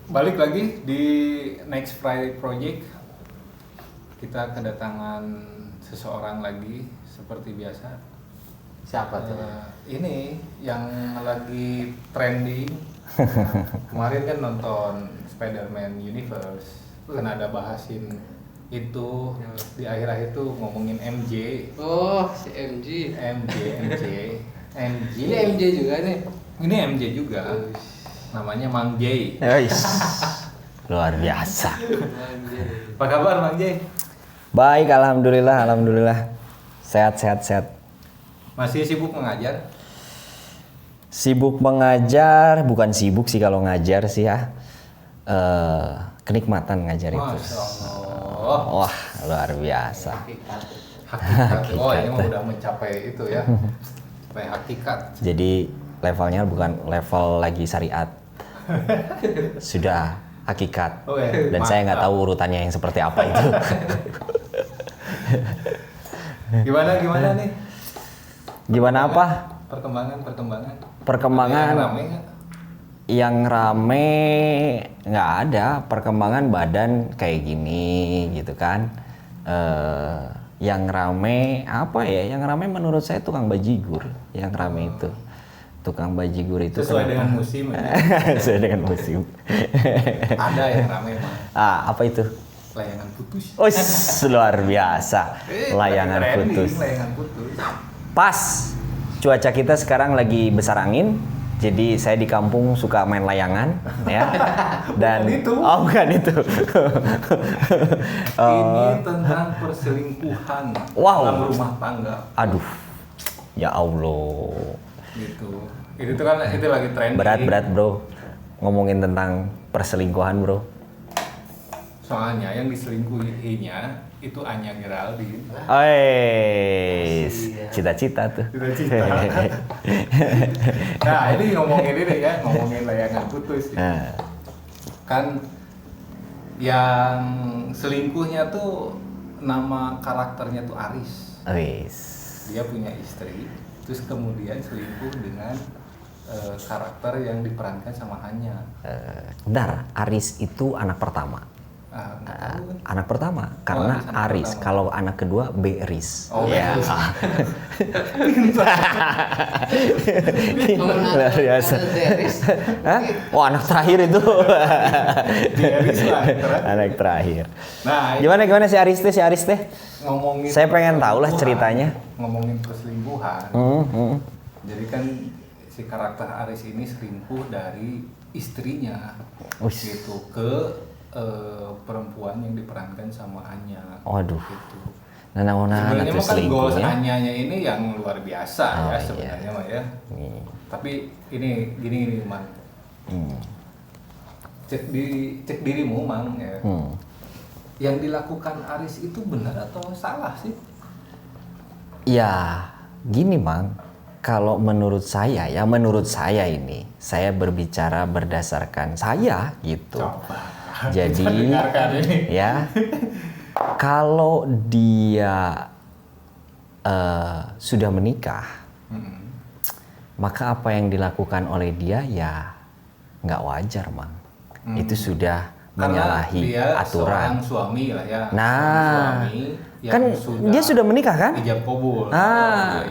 Balik lagi di Next Friday Project. Kita kedatangan seseorang lagi seperti biasa. Siapa tuh? Ini yang lagi trending. Kemarin kan nonton Spider-Man Universe. Kan ada bahasin itu di akhir-akhir tuh ngomongin MJ. Oh, si MJ. MJ. Ini MJ juga nih. Ini MJ juga. Namanya Mang J. Luar biasa. Apa kabar Mang J? Baik, alhamdulillah. Sehat. Masih sibuk mengajar? Sibuk mengajar, bukan sibuk sih kalau ngajar sih ya. Kenikmatan ngajar itu. Masya Allah. Wah, luar biasa. Hakikat. Oh, ini mah udah mencapai itu ya. Mencapai hakikat. Jadi levelnya bukan level lagi syariat. Sudah hakikat. Oh, ya. Dan saya nggak tahu urutannya yang seperti apa itu. Gimana nih? Gimana apa? Ada Perkembangan yang rame nggak? yang rame nggak ada. Perkembangan badan kayak gini gitu kan. Yang rame apa ya? Yang rame menurut saya tukang bajigur. Yang rame itu tukang bajigur itu Sesuai kenapa? dengan musim ya? Sesuai dengan musim. Ada yang rame mah. Apa itu? Layangan putus. Oh, luar biasa. Layangan Trending, putus. Layangan putus. Pas cuaca kita sekarang lagi besar angin. Jadi saya di kampung suka main layangan ya. Dan bukan itu. Ini tentang perselingkuhan dalam rumah tangga. Aduh. Ya Allah. Gitu. Itu kan itu lagi trending. Berat, Bro. Ngomongin tentang perselingkuhan, Bro. Soalnya yang diselingkuhinya itu Anya Geraldine. Cita-cita tuh. Cita-cita. Nah, ini ngomongin layangan putus. Kan yang selingkuhnya tuh nama karakternya tuh Aris. Dia punya istri, terus kemudian selingkuh dengan karakter yang diperankan sama Anya. Bentar, Aris itu anak pertama. Anak pertama karena Aris. Pertama. Kalau anak kedua Beris. Oh, ya. Luar biasa. Oh, anak terakhir itu. Beris lah, Anak terakhir. Nah, Gimana si Aris teh? ngomongin Saya pengen tahu lah perselingkuhan, ceritanya. Ngomongin perselingkuhan. Jadi kan si karakter Aris ini selingkuh dari istrinya. Gitu ke perempuan yang diperankan sama Anya. Waduh. Gitu. Sebenarnya mah kan goals selingkuhnya. Anyanya ini yang luar biasa ya sebenarnya iya. mah ya. Tapi ini gini Mang. Cek dirimu Mang ya. Yang dilakukan Aris itu benar atau salah sih? Ya, gini Mang. Kalau menurut saya ini, saya berbicara berdasarkan saya gitu. Coba. Jadi ya, kalau dia sudah menikah, maka apa yang dilakukan oleh dia ya nggak wajar, Mang. Itu sudah menyalahi aturan. Seorang suami lah ya. Suami kan dia sudah menikah kan? Ijab kabul.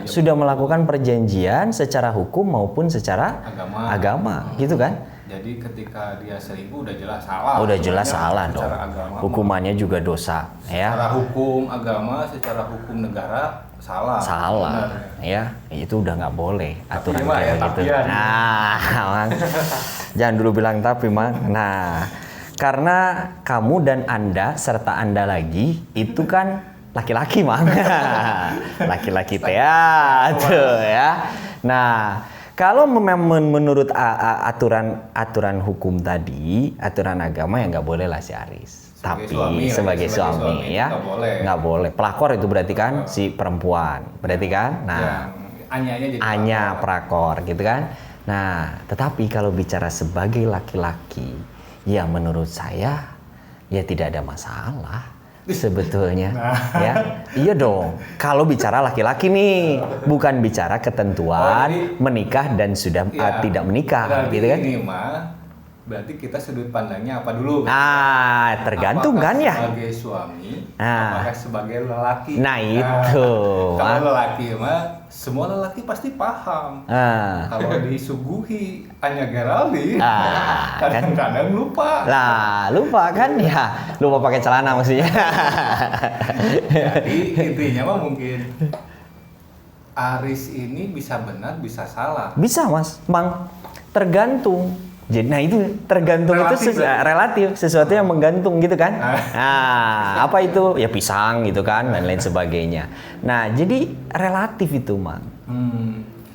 Sudah melakukan perjanjian secara hukum maupun secara agama gitu kan? Jadi ketika dia selingkuh udah jelas salah. Udah jelas salah dong. Agama, hukumannya juga dosa, ya. Secara hukum agama, secara hukum negara salah. Salah, ya. Itu udah nggak boleh aturan kayak gitu. Mang. Jangan dulu bilang tapi, Mang. Nah, karena kamu dan Anda serta Anda lagi itu kan laki-laki, Mang. Laki-laki tuh ya. Nah, kalau memang menurut aturan hukum tadi, aturan agama ya nggak boleh lah si Aris. Sebagai suami ya nggak boleh. Pelakor itu berarti kan si perempuan, berarti kan. Nah, Anya pelakor gitu kan. Nah, tetapi kalau bicara sebagai laki-laki, ya menurut saya ya tidak ada masalah. sebetulnya. Ya, iya dong. Kalau bicara laki-laki nih, bukan bicara ketentuan menikah dan sudah tidak menikah, gitu kan? Ini mah berarti kita sudut pandangnya apa dulu? Tergantung apakah kan ya. Sebagai suami, apakah sebagai lelaki? Nah itu. Kalau lelaki mah semua lelaki pasti paham. Kalau disuguhi Anya Geraldine, kadang-kadang lupa. Lah lupa kan ya, lupa pakai celana maksudnya. Jadi intinya mah mungkin Aris ini bisa benar, bisa salah. Bisa mas, Mang. Tergantung. Jadi, nah itu tergantung Relatif, itu relatif, sesuatu yang menggantung gitu kan. Nah, apa itu? Ya pisang gitu kan dan lain sebagainya. Nah, jadi relatif itu, Mang.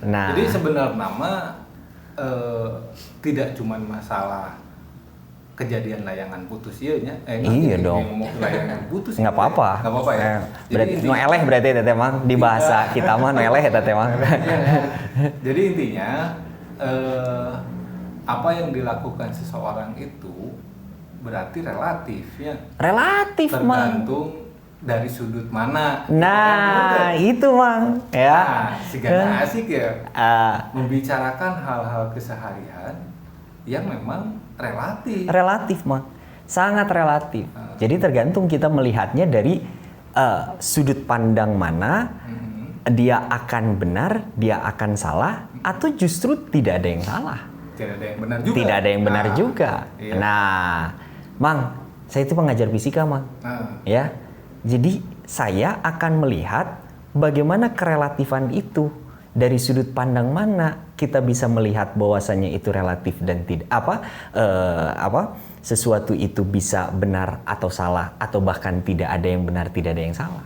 Nah, jadi sebenarnya nama tidak cuma masalah kejadian layangan putus iya iya dong. Ngomong layangan putus. Nggak apa-apa. Nggak apa-apa ya. Berarti no eleh berarti teteh Mang di bahasa kita mah no eleh teteh Mang. Jadi intinya apa yang dilakukan seseorang itu berarti relatif ya. Relatif, Mang. Tergantung dari sudut mana. Nah, itu Mang ya. Nah, segala asik ya. Membicarakan hal-hal keseharian yang memang relatif. Relatif, Mang. Sangat relatif. Jadi tergantung kita melihatnya dari sudut pandang mana dia akan benar, dia akan salah atau justru tidak ada yang salah. Tidak ada yang benar juga. Tidak ada yang benar juga. Iya. Nah, Mang, saya itu pengajar fisika, Mang. Ya. Jadi saya akan melihat bagaimana kerelatifan itu dari sudut pandang mana kita bisa melihat bahwasannya itu relatif dan tidak sesuatu itu bisa benar atau salah atau bahkan tidak ada yang benar, tidak ada yang salah.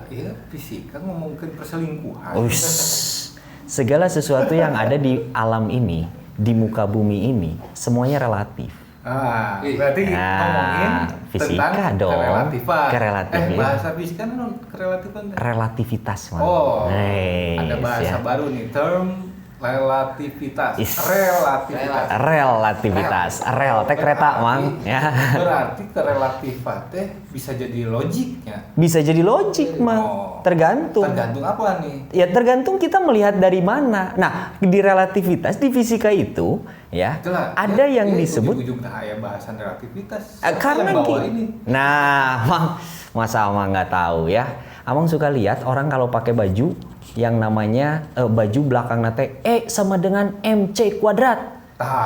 Iya, fisika ngomongin perselingkuhan. Segala sesuatu yang ada di alam ini, di muka bumi ini, semuanya relatif. Berarti ngomongin fisika tentang dong. kerelatifan. Bahasa fisika kan kerelatifan. Relativitas, Mang. Ada bahasa baru nih, term relativitas. Relativitas. Rel teh kereta, Mang. Ya. Berarti kerelatifan teh bisa jadi logiknya. Bisa jadi logik, Mang. Tergantung. Tergantung apa nih? Ya tergantung kita melihat dari mana. Nah, di relativitas di fisika itu ya itulah, ada yang disebut ujung-ujung ya bahasan relativitas. karena ini. Nah, Mang, masa Amang nggak tahu ya? Amang suka lihat orang kalau pakai baju yang namanya baju belakang nate sama dengan MC kuadrat.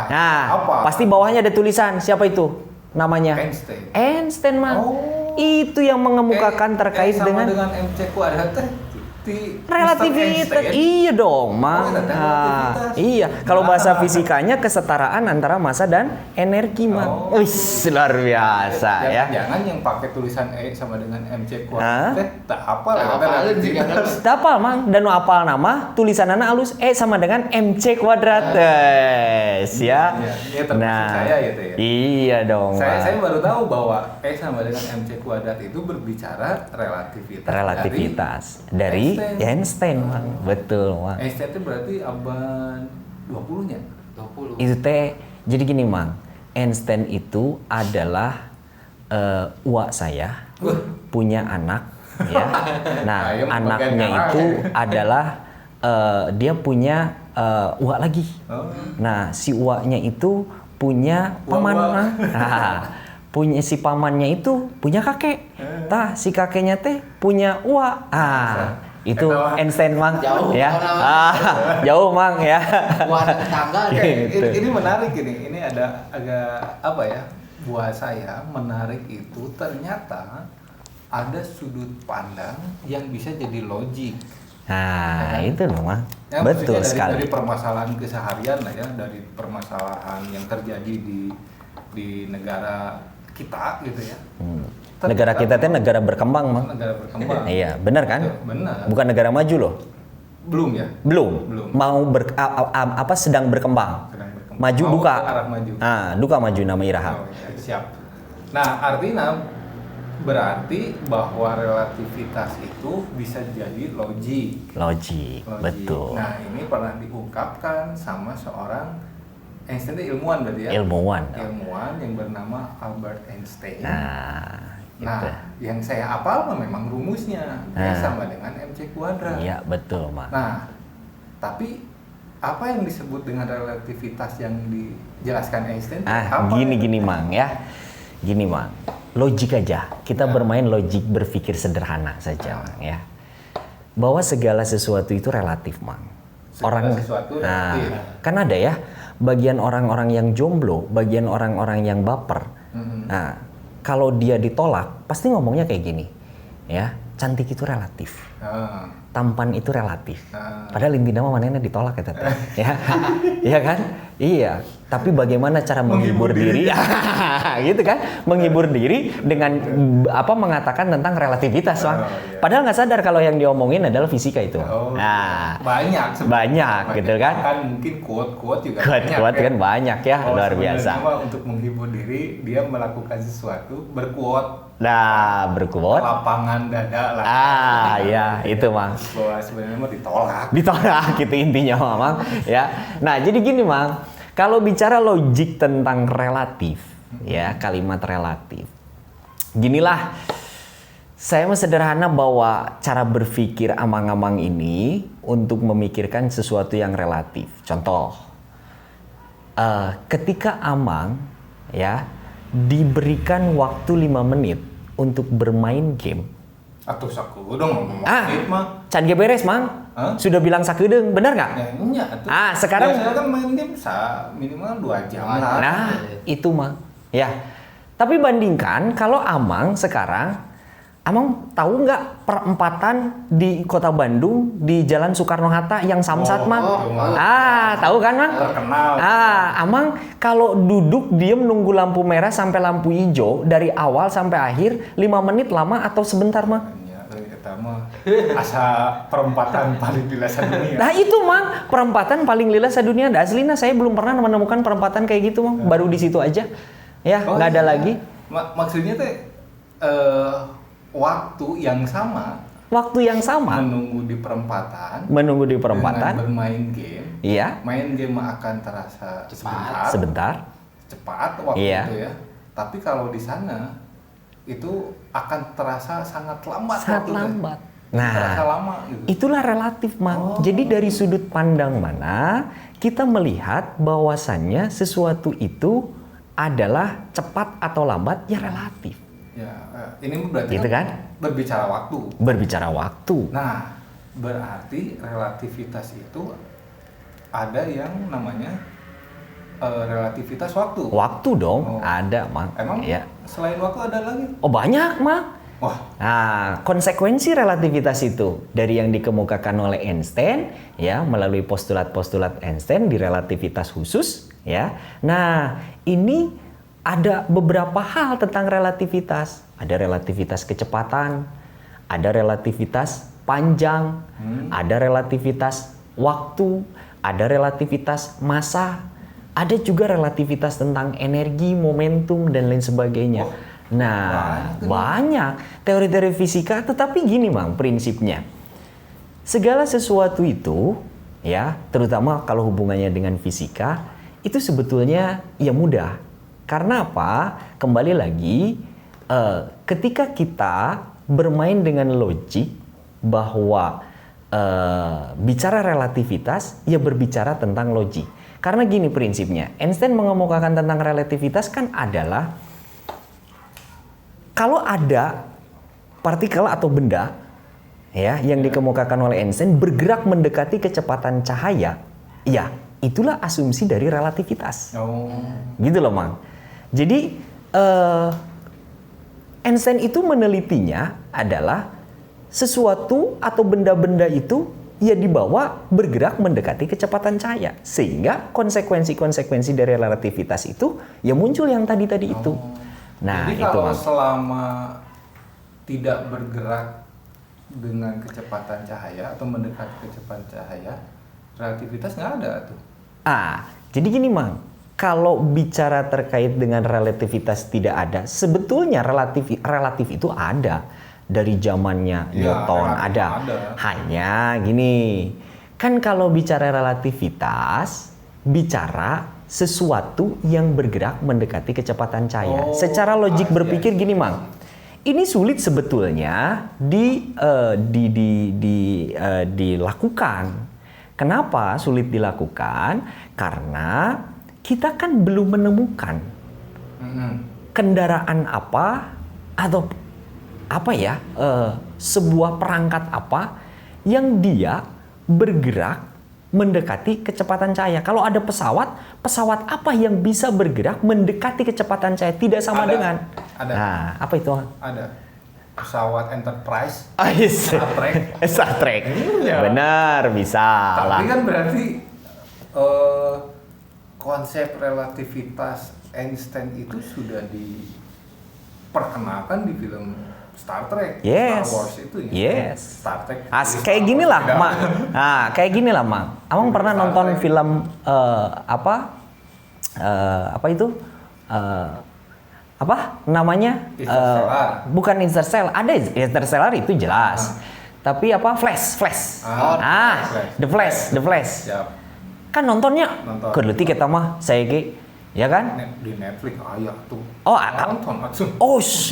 Nah, pasti bawahnya ada tulisan siapa itu namanya? Einstein, Mang. Itu yang mengemukakan terkait sama dengan MC kuadrat relativitas. Iya dong, Mang. Iya, kalau bahasa fisikanya kesetaraan antara massa dan energi, Mang. Luar biasa ya. Jangan yang pakai tulisan E sama dengan MC kuadrat. Tak hafal tak hafal, Mang. Dan hafal nama tulisanana halus E sama dengan MC kuadrat. Ya. Nah, saya gitu ya. Iya dong. Saya baru tahu bahwa E sama dengan MC kuadrat itu berbicara relativitas dari Einstein, Mang. Betul, Mang. Einstein itu berarti abad 20-nya? 20. Itu teh, jadi gini, Mang. Einstein itu adalah uak saya, punya anak, ya. Nah, anaknya itu adalah dia punya uak lagi. Nah, si uaknya itu punya paman. Punya si pamannya itu punya kakek. Tah, si kakeknya teh punya uak. Itu Einstein, Mang. Jauh, ya. Jauh, Mang ya. Buat tetangga. Ini menarik ini. Ini ada agak apa ya? Buat saya menarik itu ternyata ada sudut pandang yang bisa jadi logik. Nah, itu loh, Mang. Ya, betul sekali. Dari permasalahan keseharian lah ya, dari permasalahan yang terjadi di negara kita gitu ya. Negara kita itu negara berkembang, Mang. Negara berkembang. Iya, benar kan? Benar. Bukan negara maju loh. Belum ya? Belum. Mau sedang berkembang. Maju mau duka. Ke arah maju. Duka maju nama Iraha. Siap. Nah, artinya berarti bahwa relativitas itu bisa jadi logik. Logik. Betul. Nah, ini pernah diungkapkan sama seorang Einstein itu ilmuwan berarti ya? Ilmuwan yang bernama Albert Einstein. Gitu. Yang saya hafal memang rumusnya sama dengan MC kuadrat. Iya, betul, Mang. Nah, tapi apa yang disebut dengan relativitas yang dijelaskan Einstein? Gini Mang ya. Gini Mang, logik aja. Kita bermain logik berpikir sederhana saja Mang ya. Bahwa segala sesuatu itu relatif Mang. Kan ada ya, bagian orang-orang yang jomblo, bagian orang-orang yang baper. Nah, kalau dia ditolak, pasti ngomongnya kayak gini, ya, cantik itu relatif, tampan itu relatif. Padahal intinya mah manehna ditolak ya teteh, ya, iya kan? Iya. Tapi bagaimana cara menghibur diri? Gitu kan? Menghibur diri dengan mengatakan tentang relativitas, Bang. Padahal nggak sadar kalau yang diomongin adalah fisika itu. Banyak gitu kan? Kan mungkin quote juga quote kan banyak ya, luar biasa. Untuk menghibur diri, dia melakukan sesuatu berquote. Berquote. Lapangan dada lah. Ya itu Mang. Bahwa sebenarnya mau ditolak. Ditolak gitu intinya Mang. Ya. Nah jadi gini Mang. Kalau bicara logik tentang relatif, ya kalimat relatif. Ginilah, saya mau sederhana bahwa cara berpikir amang-amang ini untuk memikirkan sesuatu yang relatif. Contoh, ketika Amang ya diberikan waktu 5 menit untuk bermain game. Atau sakeudeng mah. Can ge beres Mang. Sudah bilang sakeudeng, benar nggak? Ya, sekarang biasanya kan main game minimal 2 jam lah. Nah, itu Mang. Ya. Tapi bandingkan kalau Amang sekarang, Amang tahu nggak perempatan di Kota Bandung di Jalan Soekarno-Hatta yang Samsat Mang? Tahu kan Mang? Terkenal. Amang kalau duduk diem nunggu lampu merah sampai lampu hijau dari awal sampai akhir 5 menit lama atau sebentar Mang? Asa perempatan paling lila sadunia. Nah itu Mang, perempatan paling lila sadunia. Aslinya saya belum pernah menemukan perempatan kayak gitu Mang. Baru di situ aja. Ya, nggak ada lagi. Maksudnya teh waktu yang sama. Waktu yang sama. Menunggu di perempatan. Dengan bermain game. Iya. Main game akan terasa sebentar. Cepat waktu itu ya. Tapi kalau di sana itu akan terasa sangat lambat. Nah, lama, gitu. Itulah relatif Mang. Jadi dari sudut pandang mana kita melihat bahwasannya sesuatu itu adalah cepat atau lambat ya relatif. Ya, ini berarti gitu kan? Berbicara waktu. Nah, berarti relativitas itu ada yang namanya relativitas waktu. Waktu dong, ada Mang. Emang ya. Selain waktu ada lagi? Banyak Mang. Wah. Nah, konsekuensi relativitas itu dari yang dikemukakan oleh Einstein ya melalui postulat-postulat Einstein di relativitas khusus ya. Nah, ini ada beberapa hal tentang relativitas. Ada relativitas kecepatan, ada relativitas panjang, ada relativitas waktu, ada relativitas massa, ada juga relativitas tentang energi, momentum dan lain sebagainya. Banyak teori-teori fisika, tetapi gini Mang prinsipnya. Segala sesuatu itu ya, terutama kalau hubungannya dengan fisika, itu sebetulnya ya mudah. Karena apa? Kembali lagi, ketika kita bermain dengan logik bahwa bicara relativitas, ya berbicara tentang logik. Karena gini prinsipnya, Einstein mengemukakan tentang relativitas kan adalah kalau ada partikel atau benda ya yang dikemukakan oleh Einstein bergerak mendekati kecepatan cahaya, ya itulah asumsi dari relativitas. Gitu loh Mang. Jadi Einstein itu menelitinya adalah sesuatu atau benda-benda itu ya dibawa bergerak mendekati kecepatan cahaya, sehingga konsekuensi-konsekuensi dari relativitas itu ya muncul yang tadi itu. Nah, jadi itu kalau selama tidak bergerak dengan kecepatan cahaya atau mendekati kecepatan cahaya, relativitas nggak ada tuh. Jadi gini Mang, kalau bicara terkait dengan relativitas tidak ada, sebetulnya relatif itu ada. Dari zamannya Newton ada. Hanya gini, kan kalau bicara relativitas, bicara sesuatu yang bergerak mendekati kecepatan cahaya. Secara logik berpikir gini Mang, ini sulit sebetulnya dilakukan. Kenapa sulit dilakukan? Karena kita kan belum menemukan kendaraan apa atau apa ya, sebuah perangkat apa yang dia bergerak mendekati kecepatan cahaya. Kalau ada pesawat apa yang bisa bergerak mendekati kecepatan cahaya? Tidak sama dengan. Ada. Nah, apa itu? Ada. Pesawat Enterprise. Star Trek. Star Trek. Benar, bisa lah. Tapi kan berarti konsep relativitas Einstein itu sudah diperkenalkan di film Star Trek, Yes. Star Wars itu ya. Yes. Star Trek. Kayak gini lah, Mak. Nah, kayak gini lah, Mak. Abang pernah Star nonton Trek. film apa itu? Apa namanya? Interstellar. Bukan Interstellar. Ada Interstellar itu jelas. Tapi apa? Flash. Flash. The Flash. Siap. Kan nontonnya Nonton. kedetik kita mah saya ki, ya kan? Di Netflix ayah tuh. Oh, nonton langsung.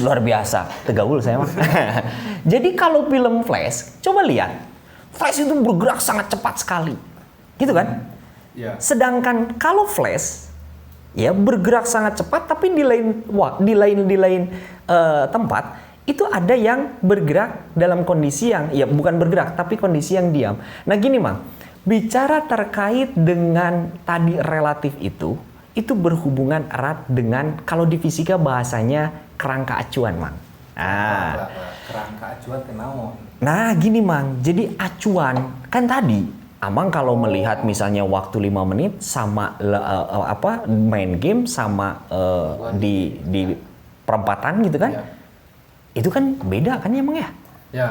luar biasa. Tegaul saya mah. Jadi kalau film Flash, coba lihat. Flash itu bergerak sangat cepat sekali. Gitu kan? Iya. Sedangkan kalau Flash ya bergerak sangat cepat tapi di lain tempat itu ada yang bergerak dalam kondisi yang ya bukan bergerak tapi kondisi yang diam. Nah, gini, Mang. Bicara terkait dengan tadi relatif itu berhubungan erat dengan kalau di fisika bahasanya kerangka acuan, Mang. Kerangka acuan kenaon. Nah, gini, Mang. Jadi acuan kan tadi Amang kalau melihat misalnya waktu 5 menit sama main game sama di perempatan gitu kan. Ya. Itu kan beda kan ya, Mang ya? Ya.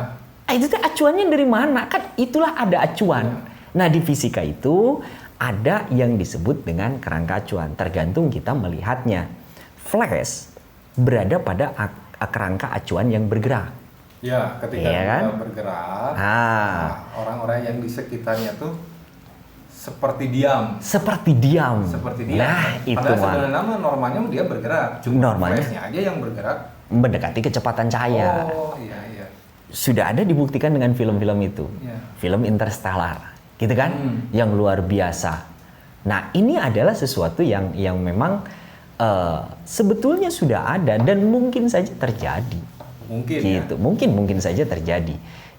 Itu tuh acuannya dari mana? Kan itulah ada acuan. Ya. Nah, di fisika itu ada yang disebut dengan kerangka acuan, tergantung kita melihatnya. Flash berada pada kerangka acuan yang bergerak. Ya, ketika Iya kan? dia bergerak, orang-orang yang di sekitarnya tuh seperti diam. Seperti diam. Nah, itu Padahal Mang. sebenarnya normalnya dia bergerak. Cuma Normalnya. flashnya aja yang bergerak. Mendekati kecepatan cahaya. Oh, iya. Sudah ada dibuktikan dengan film-film itu. Iya. Film Interstellar. Gitu kan? Yang luar biasa. Nah, ini adalah sesuatu yang memang sebetulnya sudah ada dan mungkin saja terjadi. Mungkin gitu. ya. Mungkin saja terjadi.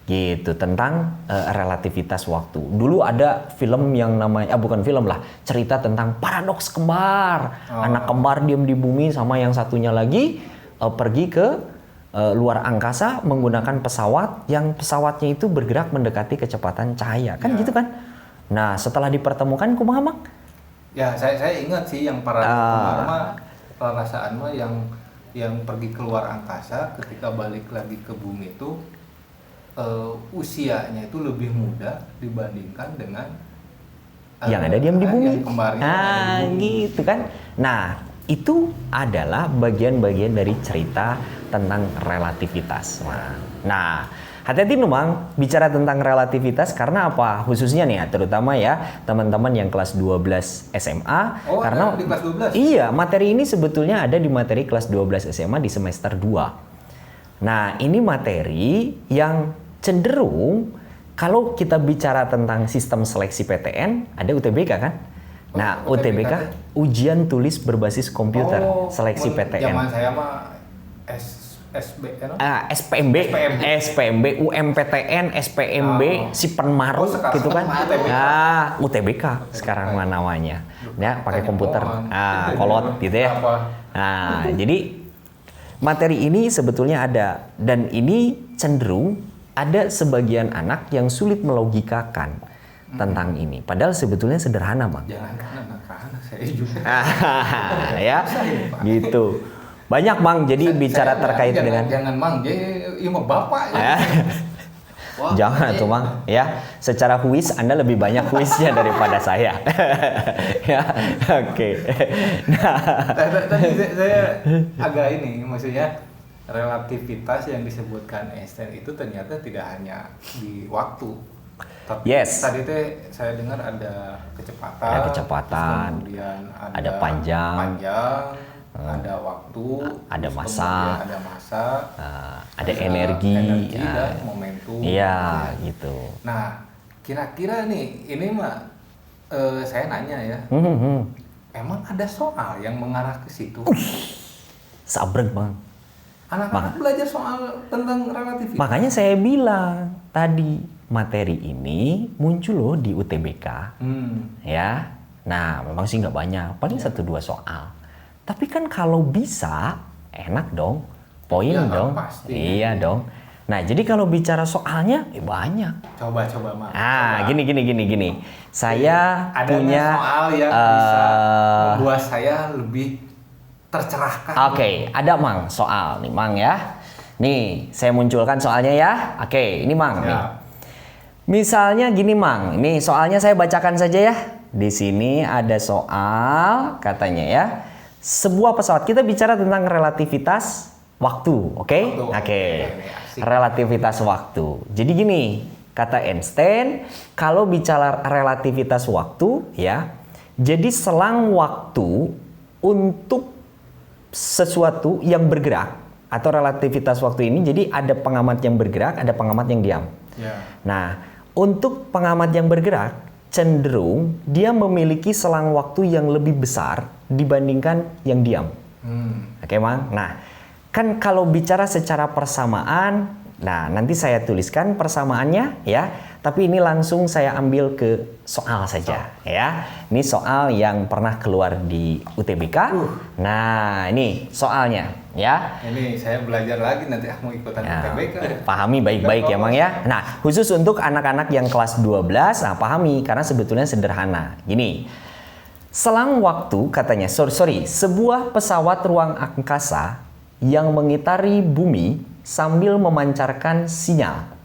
Gitu, tentang relativitas waktu. Dulu ada film yang namanya bukan film lah, cerita tentang paradoks kembar. Anak kembar diam di bumi sama yang satunya lagi pergi ke luar angkasa menggunakan pesawat yang pesawatnya itu bergerak mendekati kecepatan cahaya kan gitu kan. Nah, setelah dipertemukan kumaha, Mang? Ya, saya ingat sih yang para perasaan mah yang pergi keluar angkasa ketika balik lagi ke bumi itu usianya itu lebih muda dibandingkan dengan yang ada diam di bumi. Yang kembarnya ada di bumi. Gitu kan. Nah, itu adalah bagian-bagian dari cerita tentang relativitas. Nah, hati-hati nih, Mang, bicara tentang relativitas karena apa? Khususnya nih, terutama ya teman-teman yang kelas 12 SMA. Oh, karena di kelas 12? Iya, materi ini sebetulnya ada di materi kelas 12 SMA di semester 2. Nah, ini materi yang cenderung kalau kita bicara tentang sistem seleksi PTN, ada UTBK kan? Nah, UTBK ujian tulis berbasis komputer, seleksi PTN. Zaman saya mah SPMB, UMPTN, SPMB, Sipenmaru gitu kan. Nah, UTBK sekarang namanya. Ya, pakai komputer. Kolot gitu ya. Nah, jadi materi ini sebetulnya ada dan ini cenderung ada sebagian anak yang sulit melogikakan tentang ini. Padahal sebetulnya sederhana, Bang. Jangan karena saya juga. Ya, gitu. Banyak, Bang. Jadi bicara terkait dengan jangan Mang, jadi mah bapak ya. Wah, jangan tuh, Mang. Ya, secara kuis Anda lebih banyak kuisnya daripada saya. Ya, oke. Nah, Tadi saya agak ini, maksudnya relativitas yang disebutkan Einstein itu ternyata tidak hanya di waktu. Tapi Yes. tadi teh saya dengar ada kecepatan. Ada kecepatan, kemudian ada panjang, ada waktu, ada terus masa, kemudian ada masa, ada energi, dan momentum. Iya, gitu. Nah, kira-kira nih, ini mah saya nanya ya, emang ada soal yang mengarah ke situ? Sabrek bang. Anak-anak belajar soal tentang relativitas. Makanya saya bilang tadi materi ini muncul loh di UTBK, ya. Nah, memang sih nggak banyak, paling 1-2 soal. Tapi kan kalau bisa, enak dong, poin ya, dong. Pasti. Iya dong. Nah, jadi kalau bicara soalnya, banyak. Coba Mas. Gini. Saya ada punya soal yang bisa membuat saya lebih tercerahkan. Oke, ada Mang soal nih Mang ya. Nih, saya munculkan soalnya ya. Oke, ini Mang. Nih. Misalnya gini Mang, ini soalnya saya bacakan saja ya. Di sini ada soal katanya ya. Sebuah pesawat, kita bicara tentang relativitas waktu, oke? Oke. Relativitas waktu. Jadi gini, kata Einstein, kalau bicara relativitas waktu ya, jadi selang waktu untuk sesuatu yang bergerak atau relativitas waktu ini, jadi ada pengamat yang bergerak, ada pengamat yang diam. Nah, untuk pengamat yang bergerak cenderung dia memiliki selang waktu yang lebih besar dibandingkan yang diam. Oke, Mang. Nah, kan kalau bicara secara persamaan, nah nanti saya tuliskan persamaannya ya. Tapi ini langsung saya ambil ke soal saja ya. Ini soal yang pernah keluar di UTBK. Nah, ini soalnya ya. Ini saya belajar lagi nanti mau ikutan UTBK. Pahami baik-baik ya, Mang ya. Nah, khusus untuk anak-anak yang kelas 12, nah pahami karena sebetulnya sederhana. Gini. Selang waktu katanya, sebuah pesawat ruang angkasa yang mengitari bumi sambil memancarkan sinyal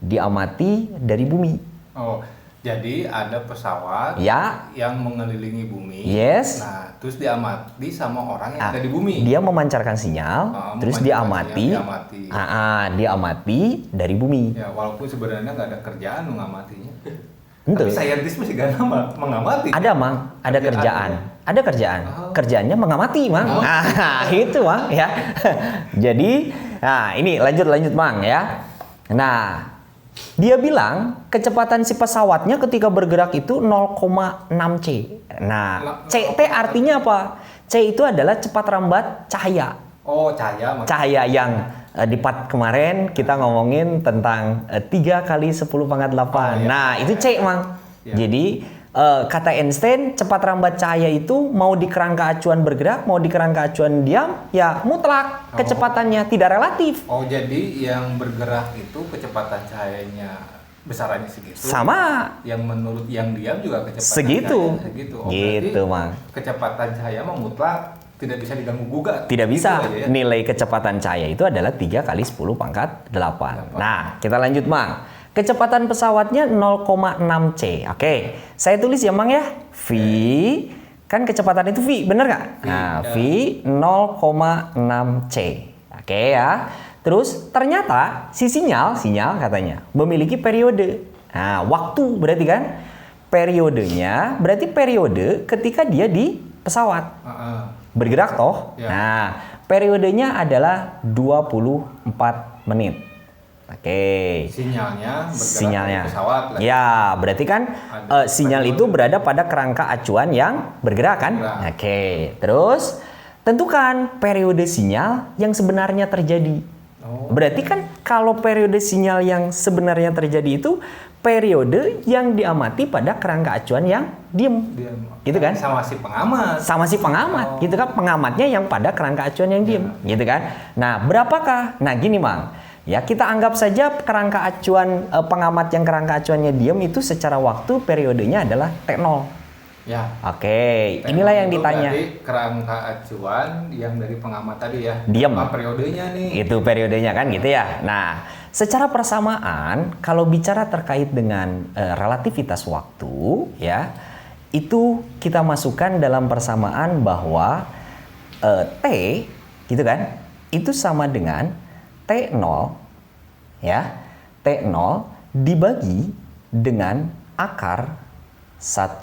diamati dari bumi. Oh, jadi ada pesawat ya yang mengelilingi bumi. Yes. Nah, terus diamati sama orang yang ada di bumi. Dia memancarkan sinyal, terus diamati. Diamati dari bumi. Ya, walaupun sebenarnya nggak ada kerjaan mengamatinya. Tapi saintis masih gak mengamati. Ada Mang, ada kerjaan. Ada kerjaan. Kerjaannya mengamati Mang. Itu Mang ya. Jadi, nah ini lanjut Mang ya. Nah, dia bilang kecepatan si pesawatnya ketika bergerak itu 0,6 C. Nah, CT artinya apa? C itu adalah cepat rambat cahaya. Oh, cahaya. Cahaya yang di part kemarin kita ngomongin tentang 3 kali 10 pangkat 8. Nah, itu C, Mang. Jadi, kata Einstein, cepat rambat cahaya itu mau di kerangka acuan bergerak, mau di kerangka acuan diam, ya mutlak kecepatannya, tidak relatif. Oh, jadi yang bergerak itu kecepatan cahayanya besarannya segitu. Sama. Yang menurut yang diam juga kecepatan segitu. Segitu. Oh, gitu, Mang. Kecepatan cahaya mah mutlak tidak bisa diganggu gugat. Tidak bisa. Gitu ya? Nilai kecepatan cahaya itu adalah 3 kali 10 pangkat 8. Nah, kita lanjut, Mang. Kecepatan pesawatnya 0,6 C. Oke, saya tulis ya, Mang ya. V, kan kecepatan itu V, bener nggak? Nah, V 0,6 C. Oke ya. Terus ternyata si sinyal katanya memiliki periode. Nah, waktu berarti kan? Periodenya berarti periode ketika dia di pesawat. Bergerak toh. Nah, periodenya adalah 24 menit. Oke. Sinyalnya pesawat. Ya, berarti kan sinyal itu berada pada kerangka acuan yang bergerak kan? Oke. Terus tentukan periode sinyal yang sebenarnya terjadi. Berarti kan kalau periode sinyal yang sebenarnya terjadi itu periode yang diamati pada kerangka acuan yang diem. Gitu kan? Sama si pengamat. Gitu kan, pengamatnya yang pada kerangka acuan yang diem. Gitu kan? Nah, berapakah? Nah, gini, Mang. Ya, kita anggap saja kerangka acuan pengamat yang kerangka acuannya diam itu secara waktu periodenya adalah T0. Ya. Oke, inilah yang ditanya. Berarti kerangka acuan yang dari pengamat tadi ya. Diam. Apa periodenya nih? Itu periodenya kan gitu ya. Nah, secara persamaan kalau bicara terkait dengan relativitas waktu ya, itu kita masukkan dalam persamaan bahwa T gitu kan, itu sama dengan T0 ya, T0 dibagi dengan akar 1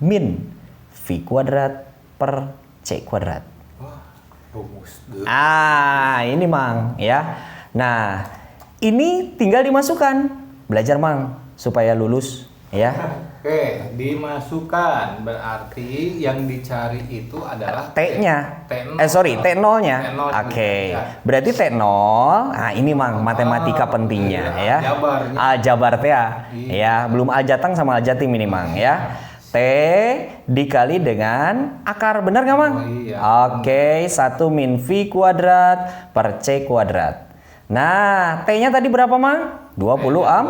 min V kuadrat per C kuadrat. Wah, rumus. Ini Mang ya. Nah, ini tinggal dimasukkan. Belajar Mang. supaya lulus ya. Oke, dimasukkan berarti yang dicari itu adalah T-nya. T0. T0-nya. T0 Oke. ya. Berarti T0. Nah, ini Mang matematika pentingnya ya. Aljabarnya. Aljabar teh ya. Iya. Ya, belum aljatang sama aljatim ini Mang ya. T dikali dengan akar, benar nggak Mang? Oh, iya. Oke, 1 min V kuadrat per C kuadrat. Nah, T-nya tadi berapa Mang? 20 am?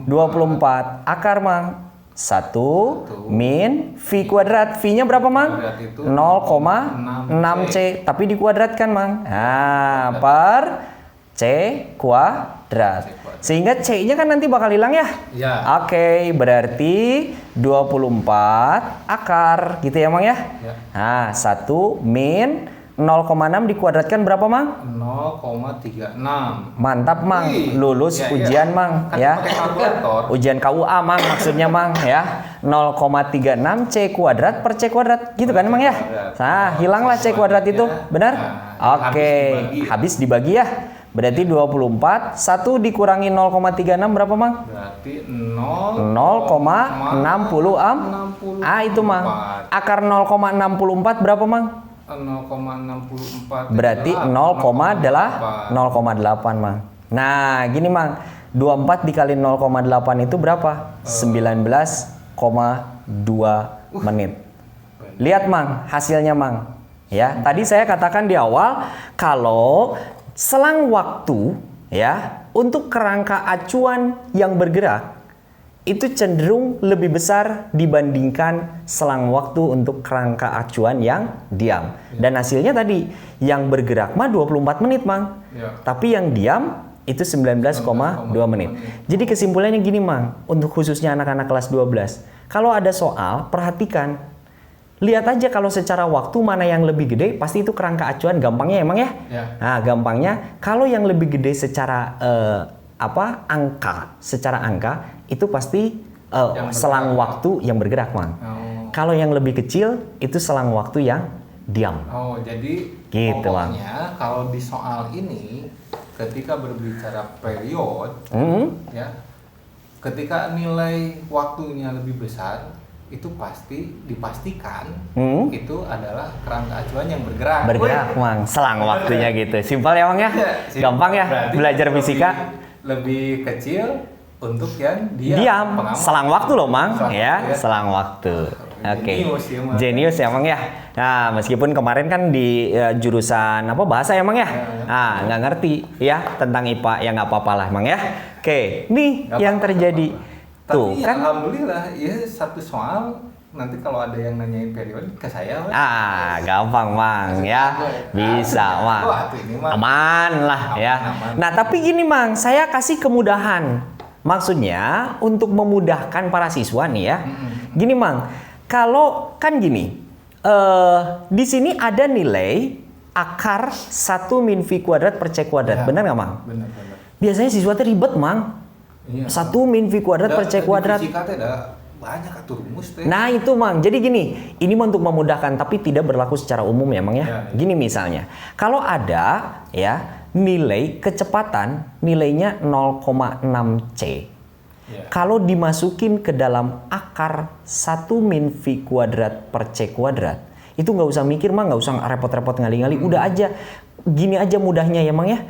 24. Akar Mang? 1 min V kuadrat. V-nya berapa Mang? 0,6 C. Tapi dikuadratkan Mang. Nah, per C kuadrat. Sehingga C-nya kan nanti bakal hilang ya? Ya. Oke, berarti 24 akar gitu ya Mang ya? Ya. Nah, 1 min 0,6 dikuadratkan berapa Mang? 0,36. Mantap Mang, Wih, lulus iya, ujian iya. Mang Kan ya. pakai kalkulator. Ujian KUA Mang maksudnya Mang ya. 0,36 C kuadrat per C kuadrat gitu kan Mang ya. Nah, hilanglah C kuadrat itu, benar? Nah, Oke, habis dibagi ya. Berarti 24, 1 dikurangi 0,36 berapa Mang? Berarti 0,60 am. Ah itu Mang. Akar 0,64 berapa Mang? 0,64. Berarti 0,8 Mang. Nah, gini Mang. 24 dikali 0,8 itu berapa? 19,2 menit. Lihat Mang, hasilnya Mang. Ya, tadi saya katakan di awal kalau selang waktu ya untuk kerangka acuan yang bergerak itu cenderung lebih besar dibandingkan selang waktu untuk kerangka acuan yang diam. Dan hasilnya tadi yang bergerak mah 24 menit Mang. Ya. Tapi yang diam itu 19,2 menit. Jadi kesimpulannya gini Mang, untuk khususnya anak-anak kelas 12. Kalau ada soal, perhatikan. Lihat aja kalau secara waktu mana yang lebih gede, pasti itu kerangka acuan gampangnya emang ya. Ya. Nah, gampangnya kalau yang lebih gede secara secara angka itu pasti selang waktu yang bergerak, Mang. Oh. Kalau yang lebih kecil itu selang waktu yang diam. Oh, jadi Gitu, pokoknya kalau di soal ini ketika berbicara period ya, ketika nilai waktunya lebih besar itu pasti dipastikan itu adalah kerangka acuan yang bergerak. Bergerak, Mang. Selang waktunya gitu. Simpel ya, Mang ya? Iya, Gampang ya berarti belajar fisika. Lebih kecil untuk yang Diam. pengamat. Selang waktu loh, Mang. Selang Ya, waktu, ya. selang waktu. Oke. Jenius ya, Mang. Jenius ya, Mang ya. Nah, meskipun kemarin kan di jurusan apa bahasa ya, Mang ya. Nah, nggak ngerti ya tentang IPA, ya nggak apa-apa lah, Mang ya. Oke, nih Nggak yang apa-apa, terjadi. nggak apa-apa. Tuh Tapi kan. alhamdulillah ya satu soal nanti kalau ada yang nanyain periode ke saya. Gampang Mang ya. Bisa Mang. Wah, tuh ini mah Aman lah ya. aman. Nah, tapi gini Mang, saya kasih kemudahan. Maksudnya untuk memudahkan para siswa nih ya. Gini Mang, kalau kan gini, di sini ada nilai akar 1 min V kuadrat per C kuadrat. Ya. Benar nggak Mang? Benar. Biasanya siswa tuh ribet Mang. Iya. 1 min V kuadrat per C kuadrat. Di fisika teh ada banyak atuh rumus teh. Nah itu Mang, jadi gini, ini untuk memudahkan tapi tidak berlaku secara umum ya Mang ya. Ya. Gini misalnya, kalau ada ya nilai kecepatan nilainya 0,6 C. Ya. Kalau dimasukin ke dalam akar 1 min V kuadrat per C kuadrat, itu nggak usah mikir Mang, nggak usah repot-repot ngali-ngali, udah aja, gini aja mudahnya ya Mang ya.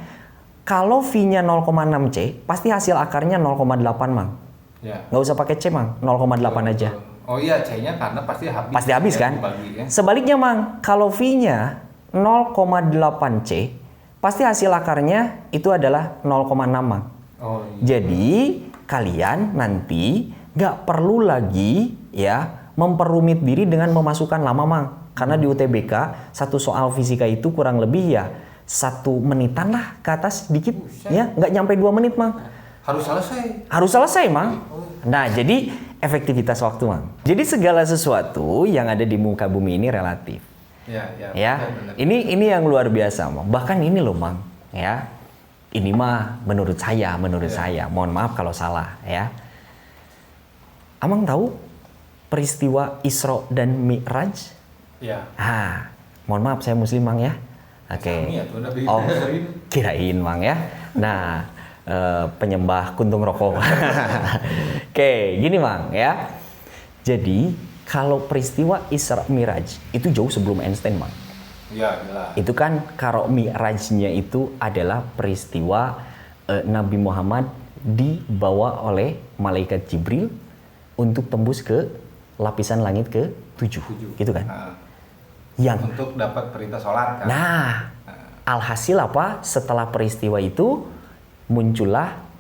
Kalau V-nya 0,6 C, pasti hasil akarnya 0,8 Mang. Ya. Nggak usah pakai C Mang, 0,8 aja. Oh iya, C-nya karena pasti habis. Pasti habis Ya, kan? dibagi, ya. Sebaliknya Mang, kalau V-nya 0,8 C, pasti hasil akarnya itu adalah 0,6 Mang. Oh iya. Jadi kalian nanti nggak perlu lagi ya memperumit diri dengan memasukkan lama Mang. Karena di UTBK satu soal fisika itu kurang lebih ya 1 menitan lah ke atas dikit, ya nggak nyampe 2 menit Mang. Harus selesai. Harus selesai Mang. Nah jadi efektivitas waktu Mang. Jadi segala sesuatu yang ada di muka bumi ini relatif. Ya. Ya, benar. ini yang luar biasa Mang. Bahkan ini loh Mang, ya. Ini mah menurut saya, mohon maaf kalau salah ya. Amang tahu peristiwa Isra dan Mi'raj? Ya. Mohon maaf saya muslim Mang ya. Oke. Sami ya tuh, udah Oh, didengerin. kirain Mang ya. Nah, penyembah kuntung rokok. Oke, gini Mang ya. Jadi kalau peristiwa Isra Miraj itu jauh sebelum Einstein Mang. Iya, jelas. Itu kan kalau Mirajnya itu adalah peristiwa Nabi Muhammad dibawa oleh malaikat Jibril untuk tembus ke lapisan langit ke-7, gitu kan? Nah, Yang untuk dapat perintah sholat kan. Nah, alhasil apa? Setelah peristiwa itu muncullah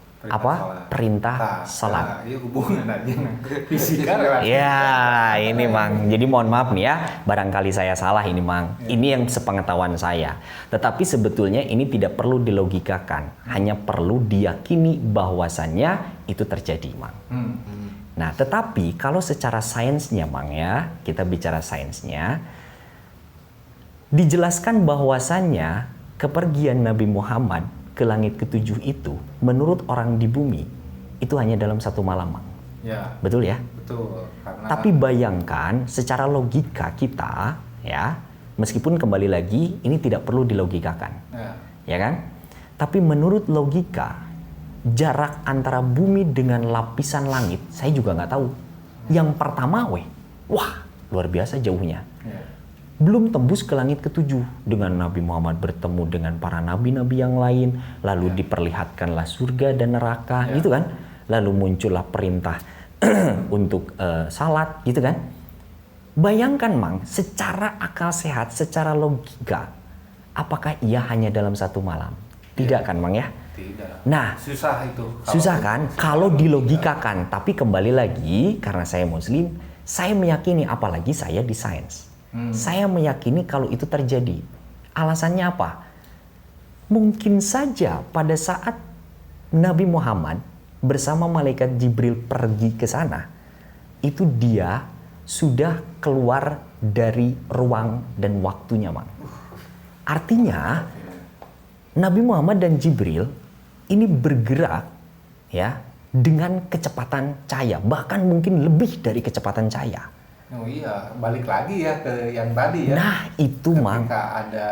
perintah salat. Iya, hubungan aja fisika relatif. Ya, ini Mang. Jadi mohon maaf nih ya, barangkali saya salah ini Mang. Ini yang sepengetahuan saya. Tetapi sebetulnya ini tidak perlu dilogikakan, hanya perlu diyakini bahwasannya itu terjadi, Mang. Nah, tetapi kalau secara sainsnya Mang ya, kita bicara sainsnya, dijelaskan bahwasannya kepergian Nabi Muhammad ke langit ke-7 itu menurut orang di bumi itu hanya dalam satu malam, Mang. Ya. Betul ya? Betul. Karena Tapi bayangkan secara logika kita ya, meskipun kembali lagi ini tidak perlu dilogikakan. Ya kan? Tapi menurut logika jarak antara bumi dengan lapisan langit saya juga nggak tahu. Yang pertama wah luar biasa jauhnya. Ya. Belum tembus ke langit ke-7 dengan Nabi Muhammad bertemu dengan para nabi-nabi yang lain, lalu diperlihatkanlah surga dan neraka, gitu kan? Lalu muncullah perintah untuk salat, gitu kan? Bayangkan Mang, secara akal sehat, secara logika, apakah ia hanya dalam satu malam? Tidak kan Mang ya? Tidak. Nah, susah itu. Susah kan? Kalau dilogikakan, tapi kembali lagi karena saya Muslim, saya meyakini apalagi saya di sains. Saya meyakini kalau itu terjadi. Alasannya apa? Mungkin saja pada saat Nabi Muhammad bersama malaikat Jibril pergi ke sana, itu dia sudah keluar dari ruang dan waktunya, Mang. Artinya Nabi Muhammad dan Jibril ini bergerak ya dengan kecepatan cahaya, bahkan mungkin lebih dari kecepatan cahaya. Oh iya, balik lagi ya ke yang tadi ya. Nah, itu Mang. Ketika ada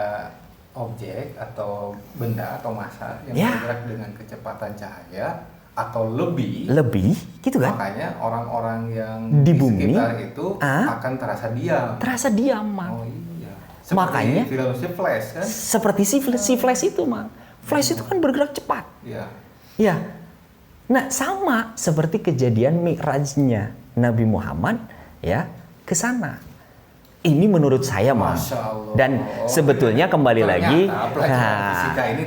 objek atau benda atau massa yang bergerak dengan kecepatan cahaya atau lebih, gitu kan? Makanya orang-orang yang di bumi sekitar itu akan terasa diam. Terasa diam, Mang. Oh iya. Seperti makanya film si Flash kan? Seperti si Flash itu, Mang. Flash itu kan bergerak cepat. Iya. Ya. Nah, sama seperti kejadian Mi'rajnya Nabi Muhammad ya ke sana. Ini menurut saya, Mang. Dan sebetulnya kembali lagi,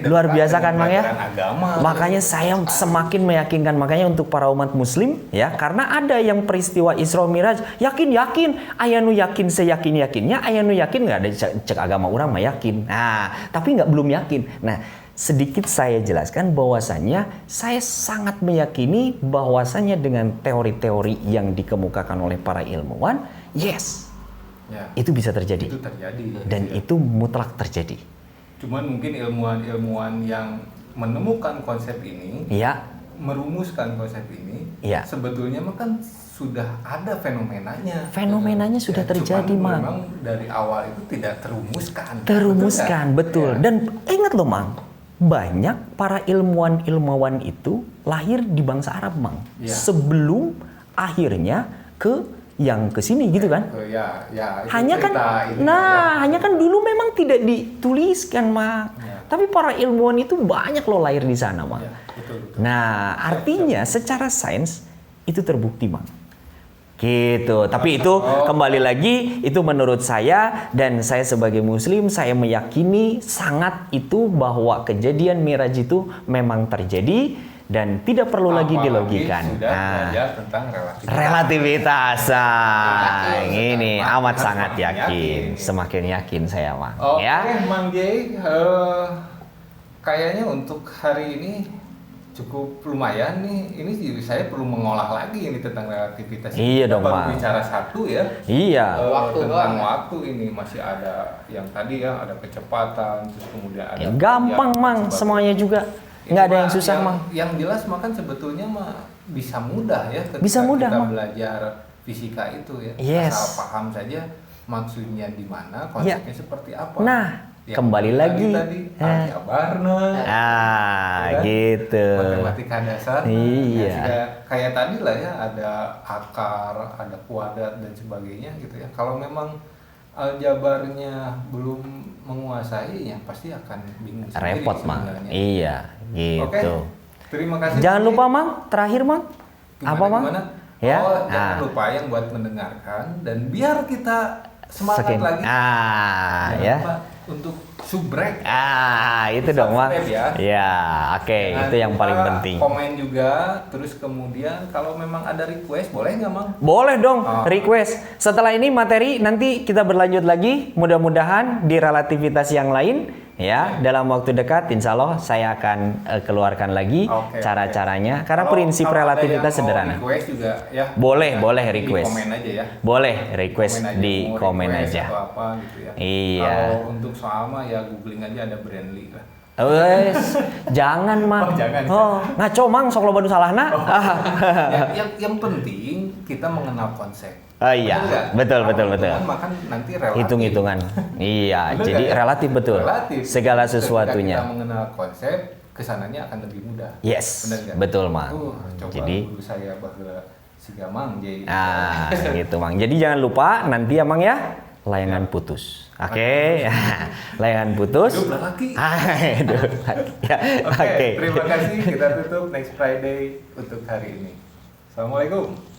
luar biasa kan, Mang ya. Makanya saya semakin meyakinkan, makanya untuk para umat Muslim ya, karena ada yang peristiwa Isra Miraj, yakin, ayanu yakin seyakin-yakinnya, ayanu yakin nggak ada cek agama orang mah yakin. Nah, tapi belum yakin. Nah, sedikit saya jelaskan bahwasannya saya sangat meyakini bahwasannya dengan teori-teori yang dikemukakan oleh para ilmuwan, yes. Ya, itu bisa terjadi. Itu terjadi. Dan itu mutlak terjadi. Cuman mungkin ilmuwan-ilmuwan yang menemukan konsep ini, merumuskan konsep ini, sebetulnya mah kan sudah ada fenomenanya. Fenomenanya sudah terjadi, Mang. Memang dari awal itu tidak terumuskan. Betul. Ya. Dan ingat loh, Mang, banyak para ilmuwan itu lahir di bangsa Arab, Mang. Ya. Sebelum akhirnya ke yang kesini gitu kan? Hanya kan, hanya kan dulu memang tidak dituliskan, Mang. Tapi para ilmuwan itu banyak loh lahir di sana, Mang. Betul. Nah, artinya secara sains itu terbukti, Mang. Gitu. Tapi itu kembali lagi itu menurut saya, dan saya sebagai Muslim saya meyakini sangat itu bahwa kejadian Miraj itu memang terjadi. Dan tidak perlu lagi dilogikan. Belajar tentang relativitas. Ini amat sangat yakin. Semakin yakin saya, Mang. Oke, Mang Jay, kayaknya untuk hari ini cukup lumayan nih. Ini saya perlu mengolah lagi ini tentang relativitas. Iya dong, Mang. Bicara satu ya. Iya. Tentang waktu ini masih ada yang tadi ya, ada kecepatan, terus kemudian ada. Gampang, Mang. Semuanya juga. Nggak ada yang susah, Mang. Yang jelas makan sebetulnya mah bisa mudah ya ketika kita belajar fisika itu ya. Yes. Asal paham saja maksudnya di mana, konsepnya seperti apa. Nah, kembali lagi. Tadi aljabarna. Gitu. Matematika dasar. Iya. Ya, kayak tadi lah ya, ada akar, ada kuadrat dan sebagainya gitu ya. Kalau memang aljabarnya belum menguasai, ya pasti akan bingung sendiri Repot, Mang. sebenarnya. Iya, gitu. Oke. Terima kasih. Jangan lupa, Mang, terakhir, Mang. Apa, Mang? Gimana? Ya. Jangan lupa yang buat mendengarkan dan biar kita semangat lagi. Jangan ya. Lupa untuk subrek. Itu dong, Mang. Ya, oke. Itu yang paling penting. Komen juga, terus kemudian kalau memang ada request, boleh nggak, Mang? Boleh dong, request. Setelah ini materi nanti kita berlanjut lagi. Mudah-mudahan di relativitas yang lain. Ya, dalam waktu dekat insya Allah saya akan keluarkan lagi cara-caranya. Karena prinsip relativitas sederhana. Request juga ya. Boleh request. Di komen aja ya. Boleh request di komen aja. Atau apa gitu ya. Iya. Kalau untuk soal mah ya googling aja, ada Brandly lah. Jangan, Mang. Jangan. Ngaco, Mang, sok lo salahna. Yang penting kita mengenal konsep. Iya, betul. Makan nanti relatif. Hitung-hitungan. Iya, jadi relatif betul. Relatif. Segala sesuatunya. Ketika kita mengenal konsep, kesananya akan lebih mudah. Yes, benar, betul, Mang. Coba jadi dulu saya bahwa si Gamang jadi. Gitu, Mang. Jadi jangan lupa nanti ya, Mang ya, layangan putus. Oke. Layangan putus. Hidup lagi. Oke. Terima kasih. Kita tutup next Friday untuk hari ini. Assalamualaikum.